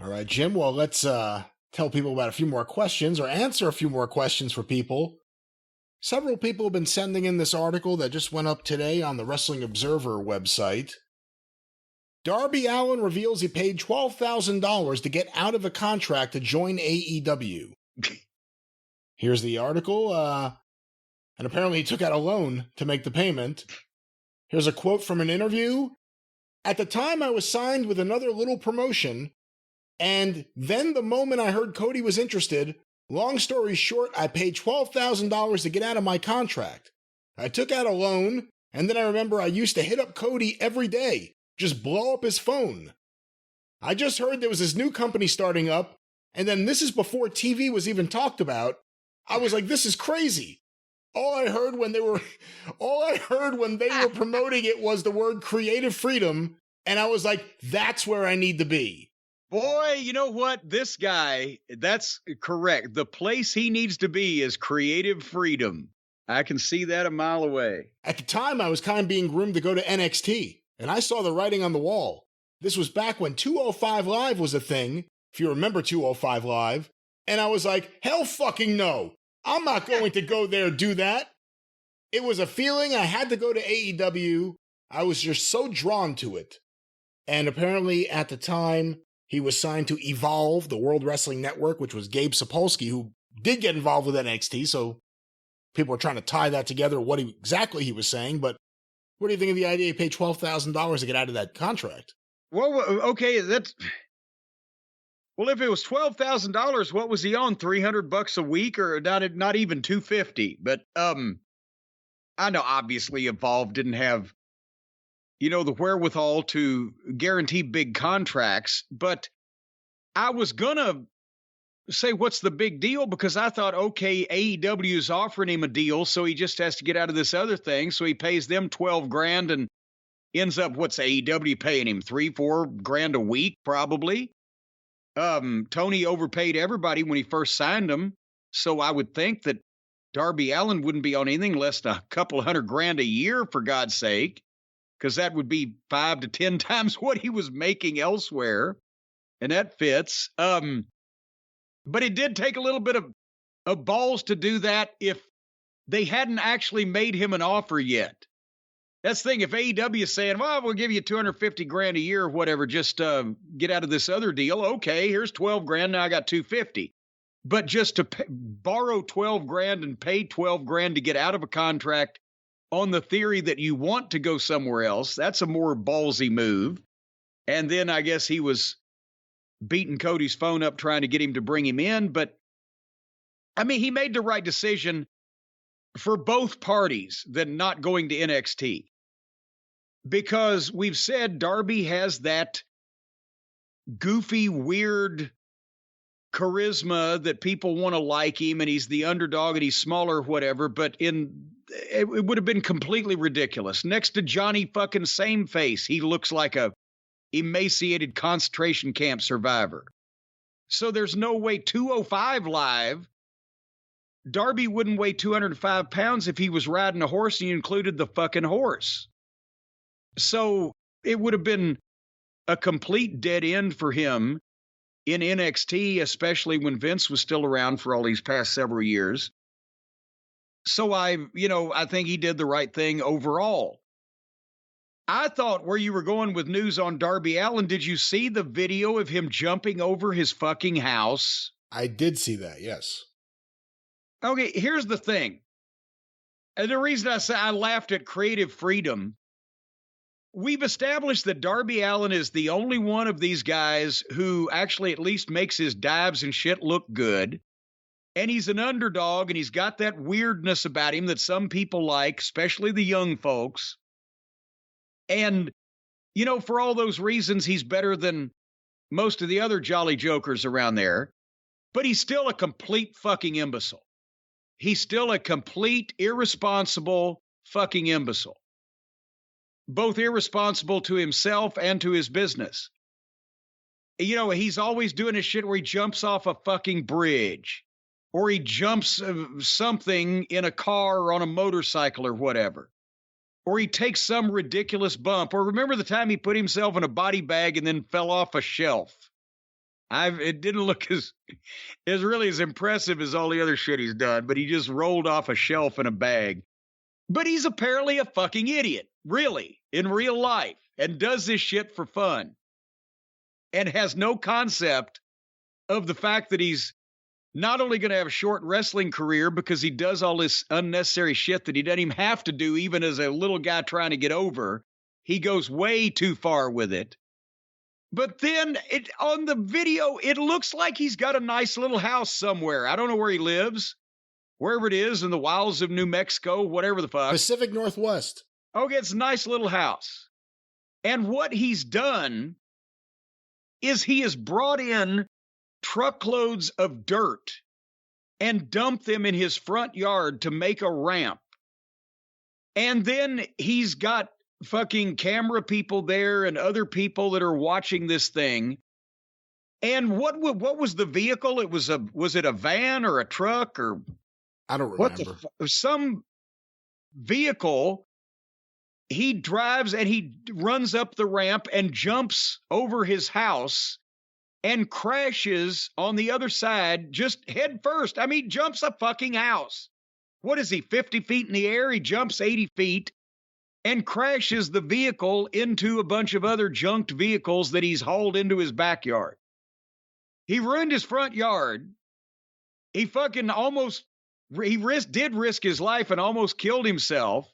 All right, Jim. Well, let's tell people about a few more questions or answer a few more questions for people. Several people have been sending in this article that just went up today on the Wrestling Observer website. Darby Allin reveals he paid $12,000 to get out of a contract to join AEW. Here's the article, and apparently he took out a loan to make the payment. Here's a quote from an interview. At the time, I was signed with another little promotion, and then the moment I heard Cody was interested, long story short, I paid $12,000 to get out of my contract. I took out a loan, and then I remember I used to hit up Cody every day, just blow up his phone. I just heard there was this new company starting up, and then this is before TV was even talked about. I was like, this is crazy. All I heard when they were promoting it was the word creative freedom, and I was like, that's where I need to be. Boy, you know what? This guy, that's correct. The place he needs to be is creative freedom. I can see that a mile away. At the time, I was kind of being groomed to go to NXT, and I saw the writing on the wall. This was back when 205 Live was a thing, if you remember 205 Live, and I was like, hell fucking no. I'm not going to go there and do that. It was a feeling I had to go to AEW. I was just so drawn to it. And apparently at the time, he was signed to Evolve, the World Wrestling Network, which was Gabe Sapolsky, who did get involved with NXT, so people were trying to tie that together, what exactly he was saying. But what do you think of the idea he paid $12,000 to get out of that contract? Well, okay, that's... Well, if it was $12,000, what was he on? $300 a week, or not even $250? But I know obviously Evolve didn't have, the wherewithal to guarantee big contracts. But I was gonna say, what's the big deal? Because I thought, okay, AEW is offering him a deal, so he just has to get out of this other thing. So he pays them $12,000 and ends up, what's AEW paying him? $3-4 a week, probably. Tony overpaid everybody when he first signed him, so I would think that Darby Allin wouldn't be on anything less than a couple $100,000 a year, for God's sake, because that would be 5 to 10 times what he was making elsewhere, and that fits. But it did take a little bit of balls to do that if they hadn't actually made him an offer yet. That's the thing. If AEW is saying, well, we'll give you $250,000 a year or whatever, just get out of this other deal. Okay, here's $12,000. Now I got $250,000. But just to borrow $12,000 and pay $12,000 to get out of a contract on the theory that you want to go somewhere else, that's a more ballsy move. And then I guess he was beating Cody's phone up trying to get him to bring him in. But I mean, he made the right decision for both parties than not going to NXT. Because we've said Darby has that goofy, weird charisma that people want to like him, and he's the underdog and he's smaller, whatever, but it would have been completely ridiculous. Next to Johnny fucking Same Face, he looks like a emaciated concentration camp survivor. So there's no way 205 Live, Darby wouldn't weigh 205 pounds if he was riding a horse and you included the fucking horse. So it would have been a complete dead end for him in NXT, especially when Vince was still around for all these past several years. So I think he did the right thing overall. I thought where you were going with news on Darby Allin, did you see the video of him jumping over his fucking house? I did see that, yes. Okay, here's the thing. And the reason I say I laughed at creative freedom, we've established that Darby Allin is the only one of these guys who actually at least makes his dives and shit look good. And he's an underdog, and he's got that weirdness about him that some people like, especially the young folks. And, for all those reasons, he's better than most of the other jolly jokers around there. But he's still a complete fucking imbecile. He's still a complete, irresponsible fucking imbecile. Both irresponsible to himself and to his business. He's always doing his shit where he jumps off a fucking bridge. Or he jumps something in a car or on a motorcycle or whatever. Or he takes some ridiculous bump. Or remember the time he put himself in a body bag and then fell off a shelf. It didn't look as really as impressive as all the other shit he's done, but he just rolled off a shelf in a bag. But he's apparently a fucking idiot, really, in real life, and does this shit for fun. And has no concept of the fact that he's not only going to have a short wrestling career because he does all this unnecessary shit that he doesn't even have to do, even as a little guy trying to get over. He goes way too far with it. But then on the video, it looks like he's got a nice little house somewhere. I don't know where he lives. Wherever it is, in the wilds of New Mexico, whatever the fuck. Pacific Northwest. Okay, it's a nice little house. And what he's done is he has brought in truckloads of dirt and dumped them in his front yard to make a ramp. And then he's got fucking camera people there and other people that are watching this thing. And what was the vehicle? Was it a van or a truck or I don't remember. Some vehicle. He drives and he runs up the ramp and jumps over his house and crashes on the other side just head first. I mean, jumps a fucking house. What is he, 50 feet in the air? He jumps 80 feet and crashes the vehicle into a bunch of other junked vehicles that he's hauled into his backyard. He ruined his front yard. He fucking did risk his life and almost killed himself.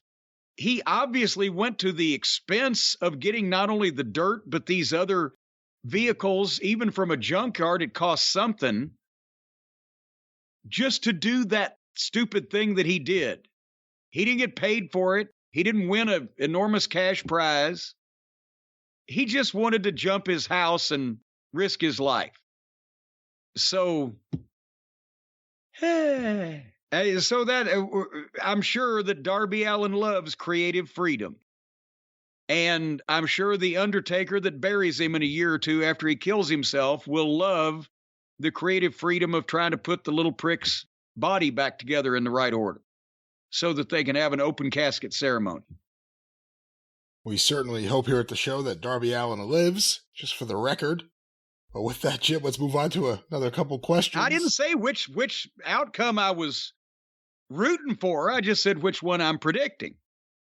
He obviously went to the expense of getting not only the dirt, but these other vehicles, even from a junkyard. It cost something just to do that stupid thing that he did. He didn't get paid for it. He didn't win an enormous cash prize. He just wanted to jump his house and risk his life. So that I'm sure that Darby Allin loves creative freedom. And I'm sure the Undertaker that buries him in a year or two after he kills himself will love the creative freedom of trying to put the little prick's body back together in the right order so that they can have an open casket ceremony. We certainly hope here at the show that Darby Allin lives, just for the record. But with that, Jim, let's move on to another couple questions. I didn't say which outcome I was rooting for. I just said which one I'm predicting.